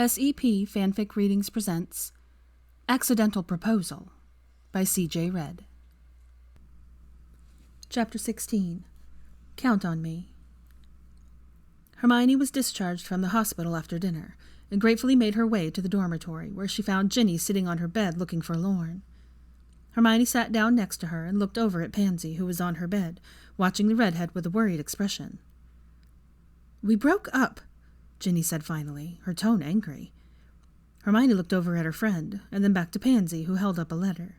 CJRed presents Accidental Proposal by CJRed. Chapter 16. Count on Me. Hermione was discharged from the hospital after dinner and gratefully made her way to the dormitory, where she found Ginny sitting on her bed looking forlorn. Hermione sat down next to her and looked over at Pansy, who was on her bed, watching the redhead with a worried expression. "We broke up," Ginny said finally, her tone angry. Hermione looked over at her friend, and then back to Pansy, who held up a letter.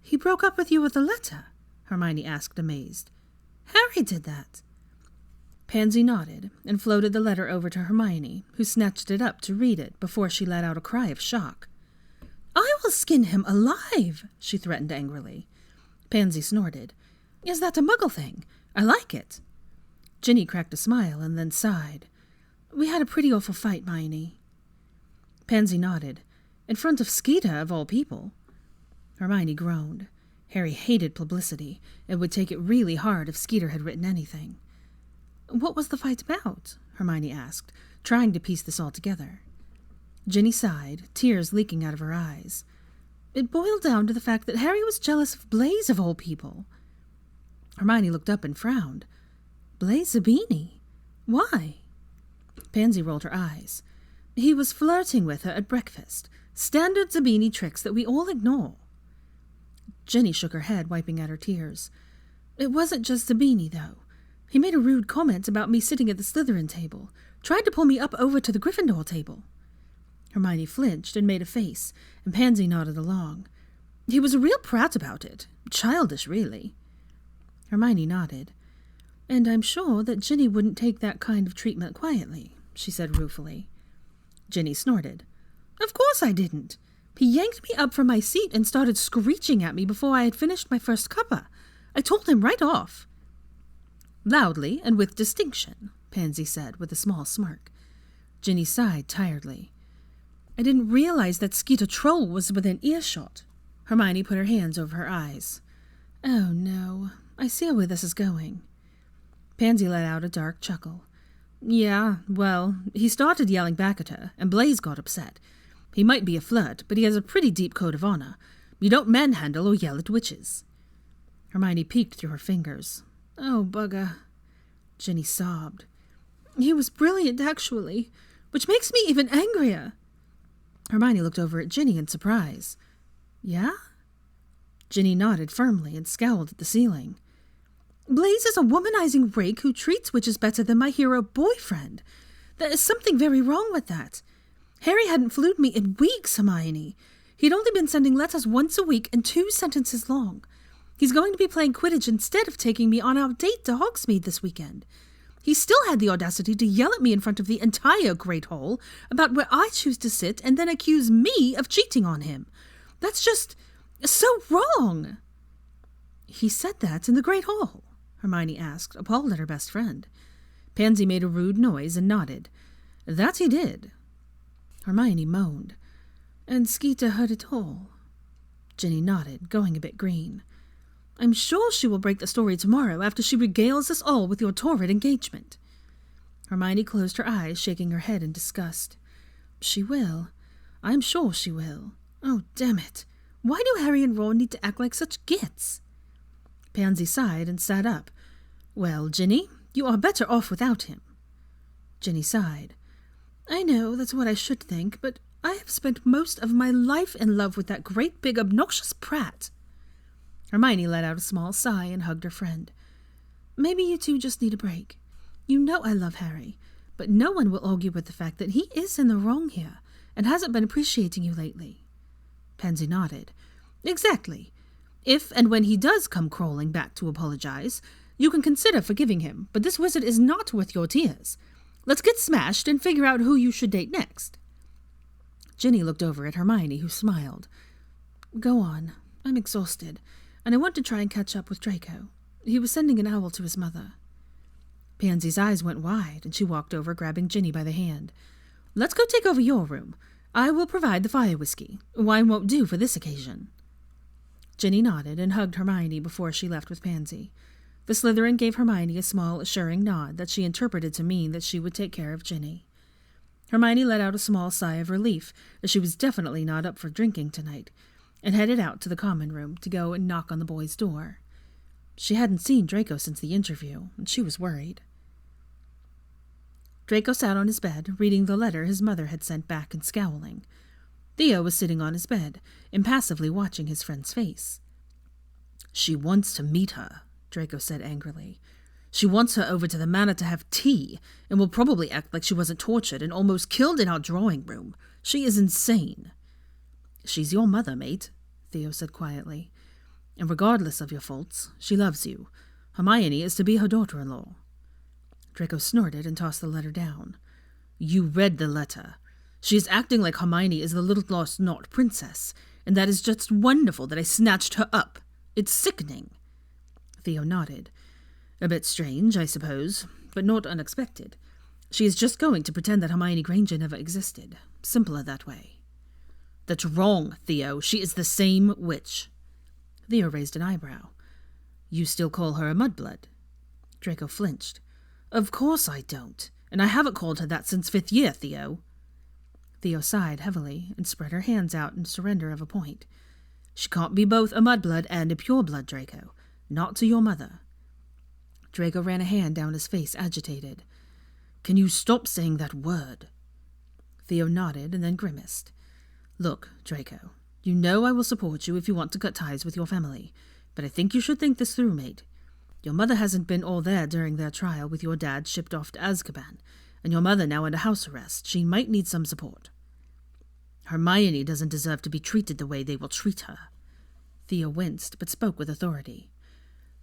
"He broke up with you with a letter?" Hermione asked, amazed. "Harry did that." Pansy nodded and floated the letter over to Hermione, who snatched it up to read it before she let out a cry of shock. "I will skin him alive," she threatened angrily. Pansy snorted. "Is that a Muggle thing? I like it." Ginny cracked a smile and then sighed. "We had a pretty awful fight, Hermione." Pansy nodded. In front of Skeeter, of all people. Hermione groaned. Harry hated publicity, and would take it really hard if Skeeter had written anything. "What was the fight about?" Hermione asked, trying to piece this all together. Ginny sighed, tears leaking out of her eyes. "It boiled down to the fact that Harry was jealous of Blaise, of all people." Hermione looked up and frowned. "Blaise Zabini? Why?" Pansy rolled her eyes. "He was flirting with her at breakfast. Standard Zabini tricks that we all ignore." Ginny shook her head, wiping out her tears. "It wasn't just Zabini, though. He made a rude comment about me sitting at the Slytherin table, tried to pull me up over to the Gryffindor table." Hermione flinched and made a face, and Pansy nodded along. "He was a real prat about it. Childish, really." Hermione nodded. "And I'm sure that Ginny wouldn't take that kind of treatment quietly," she said ruefully. Ginny snorted. "Of course I didn't. He yanked me up from my seat and started screeching at me before I had finished my first cuppa. I told him right off." "Loudly and with distinction," Pansy said with a small smirk. Ginny sighed tiredly. "I didn't realize that Skeeter Troll was within earshot." Hermione put her hands over her eyes. "Oh, no. I see where this is going." Pansy let out a dark chuckle. "Yeah, well, he started yelling back at her, and Blaise got upset. He might be a flirt, but he has a pretty deep code of honor. You don't manhandle or yell at witches." Hermione peeked through her fingers. "Oh, bugger." Ginny sobbed. "He was brilliant, actually, which makes me even angrier." Hermione looked over at Ginny in surprise. "Yeah?" Ginny nodded firmly and scowled at the ceiling. "Blaise is a womanizing rake who treats witches better than my hero boyfriend. There is something very wrong with that. Harry hadn't flued me in weeks, Hermione. He'd only been sending letters once a week and 2 sentences long. He's going to be playing Quidditch instead of taking me on our date to Hogsmeade this weekend. He still had the audacity to yell at me in front of the entire Great Hall about where I choose to sit and then accuse me of cheating on him. That's just so wrong." "He said that in the Great Hall?" Hermione asked, appalled at her best friend. Pansy made a rude noise and nodded. "That he did." Hermione moaned. "And Skeeter heard it all." Ginny nodded, going a bit green. "I'm sure she will break the story tomorrow after she regales us all with your torrid engagement." Hermione closed her eyes, shaking her head in disgust. "She will. I'm sure she will. Oh, damn it. Why do Harry and Ron need to act like such gits?" Pansy sighed and sat up. "Well, Ginny, you are better off without him." Ginny sighed. "I know that's what I should think, but I have spent most of my life in love with that great big obnoxious prat." Hermione let out a small sigh and hugged her friend. "Maybe you two just need a break. You know I love Harry, but no one will argue with the fact that he is in the wrong here and hasn't been appreciating you lately." Pansy nodded. "Exactly. If and when he does come crawling back to apologize, you can consider forgiving him, but this wizard is not worth your tears. Let's get smashed and figure out who you should date next." Ginny looked over at Hermione, who smiled. "Go on. I'm exhausted, and I want to try and catch up with Draco. He was sending an owl to his mother." Pansy's eyes went wide, and she walked over, grabbing Ginny by the hand. "Let's go take over your room. I will provide the fire whiskey. Wine won't do for this occasion." Ginny nodded and hugged Hermione before she left with Pansy. The Slytherin gave Hermione a small, assuring nod that she interpreted to mean that she would take care of Ginny. Hermione let out a small sigh of relief, as she was definitely not up for drinking tonight, and headed out to the common room to go and knock on the boy's door. She hadn't seen Draco since the interview, and she was worried. Draco sat on his bed, reading the letter his mother had sent back and scowling. Theo was sitting on his bed, impassively watching his friend's face. "She wants to meet her," Draco said angrily. "She wants her over to the manor to have tea, and will probably act like she wasn't tortured and almost killed in our drawing room. She is insane." "She's your mother, mate," Theo said quietly. "And regardless of your faults, she loves you. Hermione is to be her daughter-in-law." Draco snorted and tossed the letter down. "You read the letter. She is acting like Hermione is the little lost not princess, and that is just wonderful that I snatched her up. It's sickening." Theo nodded. "A bit strange, I suppose, but not unexpected. She is just going to pretend that Hermione Granger never existed. Simpler that way." "That's wrong, Theo. She is the same witch." Theo raised an eyebrow. "You still call her a mudblood?" Draco flinched. "Of course I don't, and I haven't called her that since 5th year, Theo." Theo sighed heavily and spread her hands out in surrender of a point. "She can't be both a mudblood and a pureblood, Draco. Not to your mother." Draco ran a hand down his face, agitated. "Can you stop saying that word?" Theo nodded and then grimaced. "Look, Draco, you know I will support you if you want to cut ties with your family, but I think you should think this through, mate. Your mother hasn't been all there during their trial with your dad shipped off to Azkaban, and your mother now under house arrest. She might need some support." "Hermione doesn't deserve to be treated the way they will treat her." Theo winced, but spoke with authority.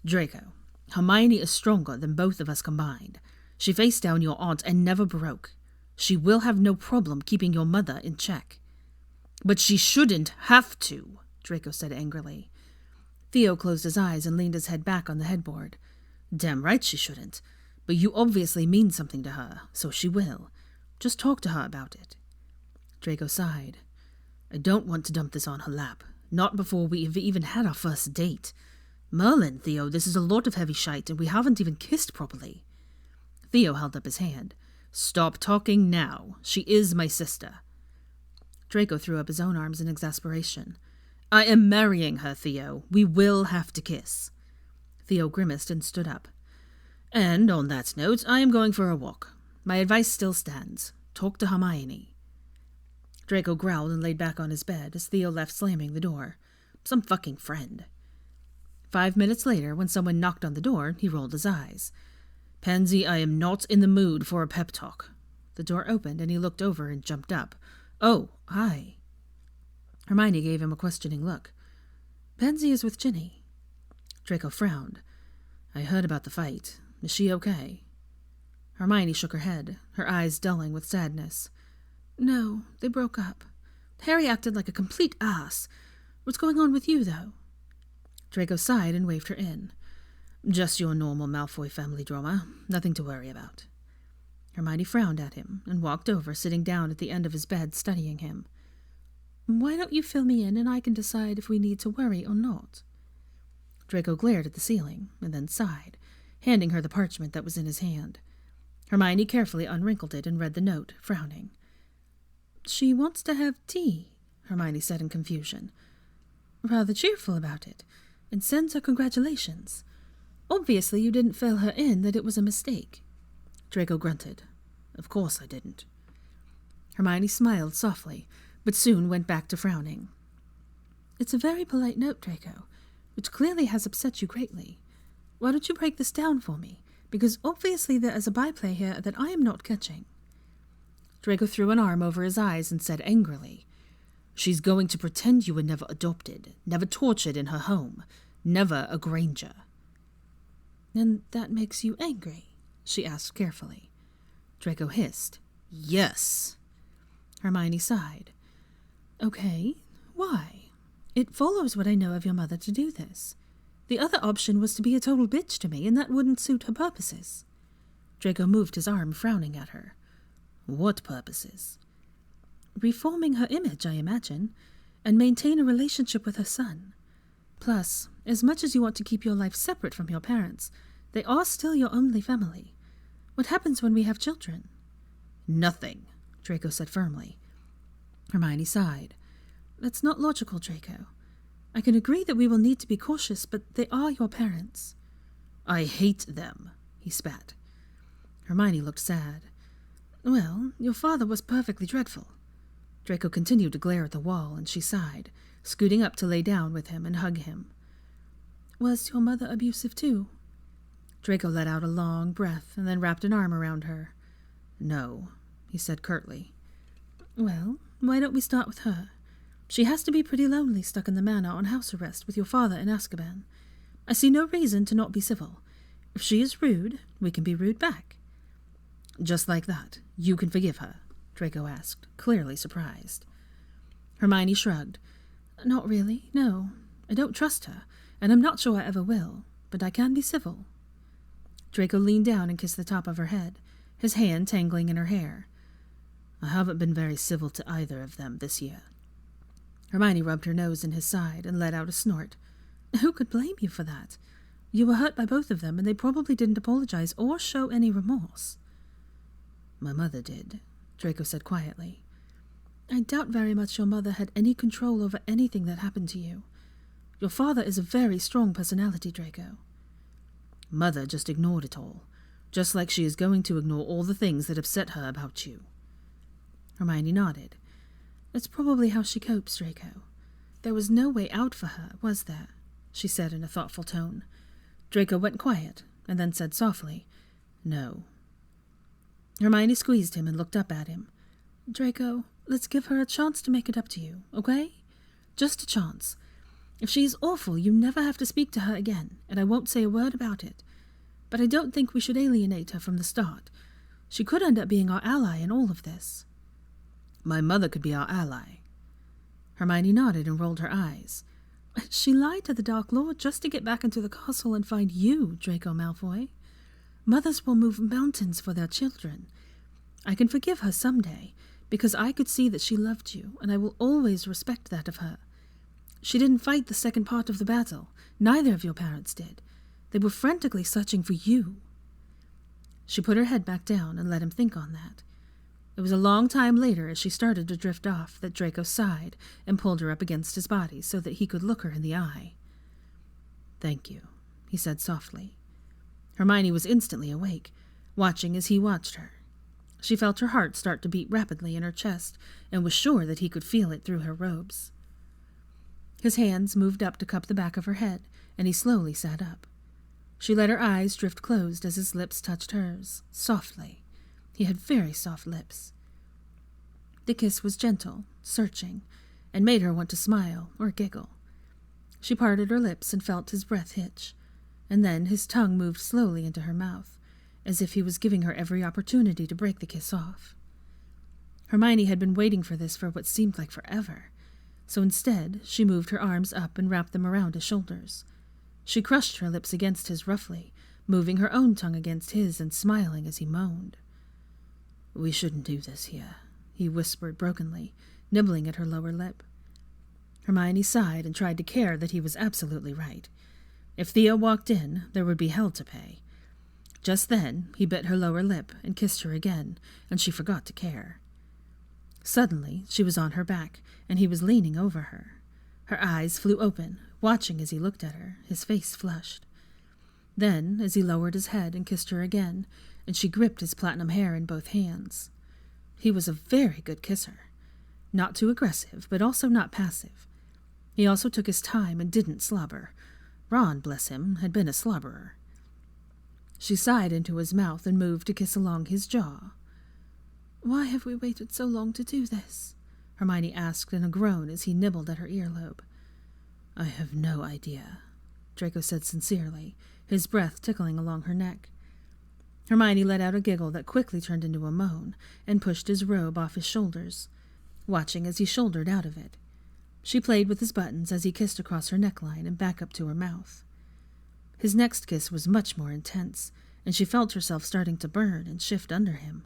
"Draco, Hermione is stronger than both of us combined. She faced down your aunt and never broke. She will have no problem keeping your mother in check." "But she shouldn't have to," Draco said angrily. Theo closed his eyes and leaned his head back on the headboard. "Damn right she shouldn't. But you obviously mean something to her, so she will. Just talk to her about it." Draco sighed. "I don't want to dump this on her lap. Not before we have even had our first date. Merlin, Theo, this is a lot of heavy shite, and we haven't even kissed properly." Theo held up his hand. "Stop talking now. She is my sister." Draco threw up his own arms in exasperation. "I am marrying her, Theo. We will have to kiss." Theo grimaced and stood up. "And on that note, I am going for a walk. My advice still stands. Talk to Hermione." Draco growled and laid back on his bed as Theo left, slamming the door. Some fucking friend. 5 minutes later, when someone knocked on the door, he rolled his eyes. "Pansy, I am not in the mood for a pep talk." The door opened and he looked over and jumped up. "Oh, hi." Hermione gave him a questioning look. "Pansy is with Ginny." Draco frowned. "I heard about the fight. Is she okay?" Hermione shook her head, her eyes dulling with sadness. "No, they broke up. Harry acted like a complete ass. What's going on with you, though?" Draco sighed and waved her in. "Just your normal Malfoy family drama. Nothing to worry about." Hermione frowned at him and walked over, sitting down at the end of his bed, studying him. "Why don't you fill me in and I can decide if we need to worry or not?" Draco glared at the ceiling and then sighed, handing her the parchment that was in his hand. Hermione carefully unwrinkled it and read the note, frowning. "She wants to have tea," Hermione said in confusion. "Rather cheerful about it, and sends her congratulations. Obviously you didn't fill her in that it was a mistake." Draco grunted. "Of course I didn't." Hermione smiled softly, but soon went back to frowning. "It's a very polite note, Draco, which clearly has upset you greatly. Why don't you break this down for me? Because obviously there is a byplay here that I am not catching." Draco threw an arm over his eyes and said angrily, "She's going to pretend you were never adopted, never tortured in her home, never a Granger." "And that makes you angry?" she asked carefully. Draco hissed, "Yes." Hermione sighed. "Okay, why? It follows what I know of your mother to do this. The other option was to be a total bitch to me, and that wouldn't suit her purposes." Draco moved his arm, frowning at her. "What purposes?" "Reforming her image, I imagine, and maintain a relationship with her son. Plus, as much as you want to keep your life separate from your parents, they are still your only family. What happens when we have children?" "Nothing," Draco said firmly. Hermione sighed. That's not logical, Draco. I can agree that we will need to be cautious, but they are your parents. I hate them, he spat. Hermione looked sad. Well, your father was perfectly dreadful. Draco continued to glare at the wall, and she sighed, scooting up to lay down with him and hug him. Was your mother abusive too? Draco let out a long breath and then wrapped an arm around her. No, he said curtly. Well, why don't we start with her? She has to be pretty lonely stuck in the manor on house arrest with your father in Azkaban. I see no reason to not be civil. If she is rude, we can be rude back. Just like that, you can forgive her? Draco asked, clearly surprised. Hermione shrugged. Not really, no. I don't trust her, and I'm not sure I ever will, but I can be civil. Draco leaned down and kissed the top of her head, his hand tangling in her hair. I haven't been very civil to either of them this year. Hermione rubbed her nose in his side and let out a snort. Who could blame you for that? You were hurt by both of them, and they probably didn't apologize or show any remorse. My mother did, Draco said quietly. I doubt very much your mother had any control over anything that happened to you. Your father is a very strong personality, Draco. Mother just ignored it all, just like she is going to ignore all the things that upset her about you. Hermione nodded. That's probably how she copes, Draco. There was no way out for her, was there? She said in a thoughtful tone. Draco went quiet, and then said softly, No. Hermione squeezed him and looked up at him. Draco, let's give her a chance to make it up to you, okay? Just a chance. If she is awful, you never have to speak to her again, and I won't say a word about it. But I don't think we should alienate her from the start. She could end up being our ally in all of this. My mother could be our ally. Hermione nodded and rolled her eyes. She lied to the Dark Lord just to get back into the castle and find you, Draco Malfoy. Mothers will move mountains for their children. I can forgive her someday, because I could see that she loved you, and I will always respect that of her. She didn't fight the second part of the battle. Neither of your parents did. They were frantically searching for you. She put her head back down and let him think on that. It was a long time later, as she started to drift off, that Draco sighed and pulled her up against his body so that he could look her in the eye. Thank you, he said softly. Hermione was instantly awake, watching as he watched her. She felt her heart start to beat rapidly in her chest and was sure that he could feel it through her robes. His hands moved up to cup the back of her head, and he slowly sat up. She let her eyes drift closed as his lips touched hers, softly. He had very soft lips. The kiss was gentle, searching, and made her want to smile or giggle. She parted her lips and felt his breath hitch, and then his tongue moved slowly into her mouth, as if he was giving her every opportunity to break the kiss off. Hermione had been waiting for this for what seemed like forever, so instead she moved her arms up and wrapped them around his shoulders. She crushed her lips against his roughly, moving her own tongue against his and smiling as he moaned. We shouldn't do this here, he whispered brokenly, nibbling at her lower lip. Hermione sighed and tried to care that he was absolutely right. If Theo walked in, there would be hell to pay. Just then, he bit her lower lip and kissed her again, and she forgot to care. Suddenly, she was on her back, and he was leaning over her. Her eyes flew open, watching as he looked at her, his face flushed. Then, as he lowered his head and kissed her again, and she gripped his platinum hair in both hands. He was a very good kisser. Not too aggressive, but also not passive. He also took his time and didn't slobber. Ron, bless him, had been a slobberer. She sighed into his mouth and moved to kiss along his jaw. Why have we waited so long to do this? Hermione asked in a groan as he nibbled at her earlobe. I have no idea, Draco said sincerely, his breath tickling along her neck. Hermione let out a giggle that quickly turned into a moan and pushed his robe off his shoulders, watching as he shouldered out of it. She played with his buttons as he kissed across her neckline and back up to her mouth. His next kiss was much more intense, and she felt herself starting to burn and shift under him,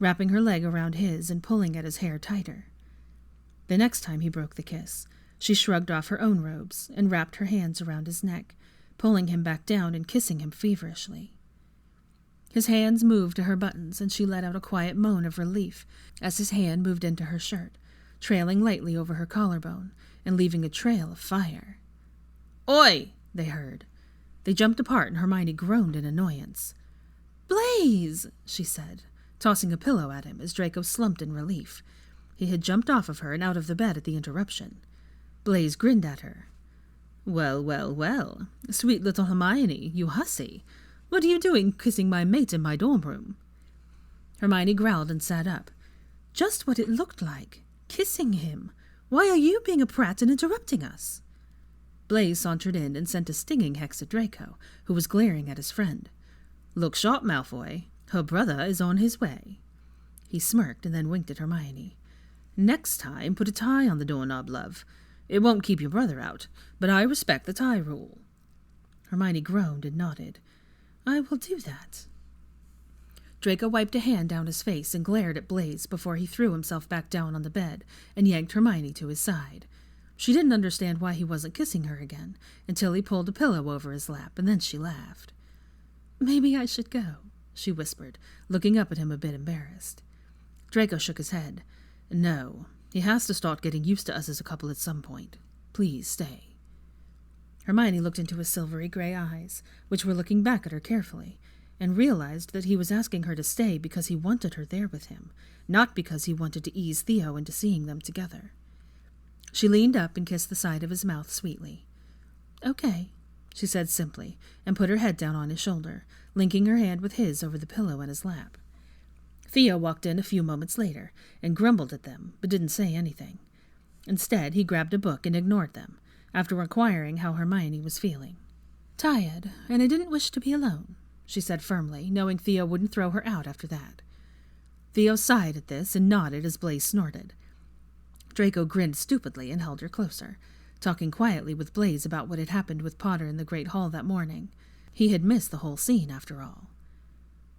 wrapping her leg around his and pulling at his hair tighter. The next time he broke the kiss, she shrugged off her own robes and wrapped her hands around his neck, pulling him back down and kissing him feverishly. His hands moved to her buttons, and she let out a quiet moan of relief as his hand moved into her shirt, trailing lightly over her collarbone and leaving a trail of fire. "Oi!" they heard. They jumped apart, and Hermione groaned in annoyance. "Blaze!" she said, tossing a pillow at him as Draco slumped in relief. He had jumped off of her and out of the bed at the interruption. Blaze grinned at her. "Well, well, well, sweet little Hermione, you hussy. What are you doing kissing my mate in my dorm room?" Hermione growled and sat up. "Just what it looked like. Kissing him. Why are you being a prat and interrupting us?" Blaze sauntered in and sent a stinging hex at Draco, who was glaring at his friend. "Look sharp, Malfoy. Her brother is on his way." He smirked and then winked at Hermione. "Next time, put a tie on the doorknob, love. It won't keep your brother out, but I respect the tie rule." Hermione groaned and nodded. "I will do that." Draco wiped a hand down his face and glared at Blaze before he threw himself back down on the bed and yanked Hermione to his side. She didn't understand why he wasn't kissing her again until he pulled a pillow over his lap, and then she laughed. "Maybe I should go," she whispered, looking up at him a bit embarrassed. Draco shook his head. "No, he has to start getting used to us as a couple at some point. Please stay." Hermione looked into his silvery gray eyes, which were looking back at her carefully, and realized that he was asking her to stay because he wanted her there with him, not because he wanted to ease Theo into seeing them together. She leaned up and kissed the side of his mouth sweetly. "Okay," she said simply, and put her head down on his shoulder, linking her hand with his over the pillow in his lap. Theo walked in a few moments later and grumbled at them, but didn't say anything. Instead, he grabbed a book and ignored them, after inquiring how Hermione was feeling. "Tired, and I didn't wish to be alone," she said firmly, knowing Theo wouldn't throw her out after that. Theo sighed at this and nodded as Blaze snorted. Draco grinned stupidly and held her closer, talking quietly with Blaze about what had happened with Potter in the Great Hall that morning. He had missed the whole scene, after all.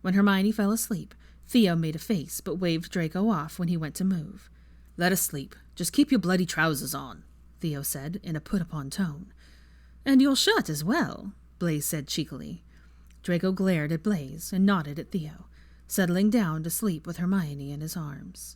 When Hermione fell asleep, Theo made a face but waved Draco off when he went to move. "Let us sleep. Just keep your bloody trousers on," Theo said in a put-upon tone. "And your shirt as well," Blaze said cheekily. Draco glared at Blaze and nodded at Theo, settling down to sleep with Hermione in his arms.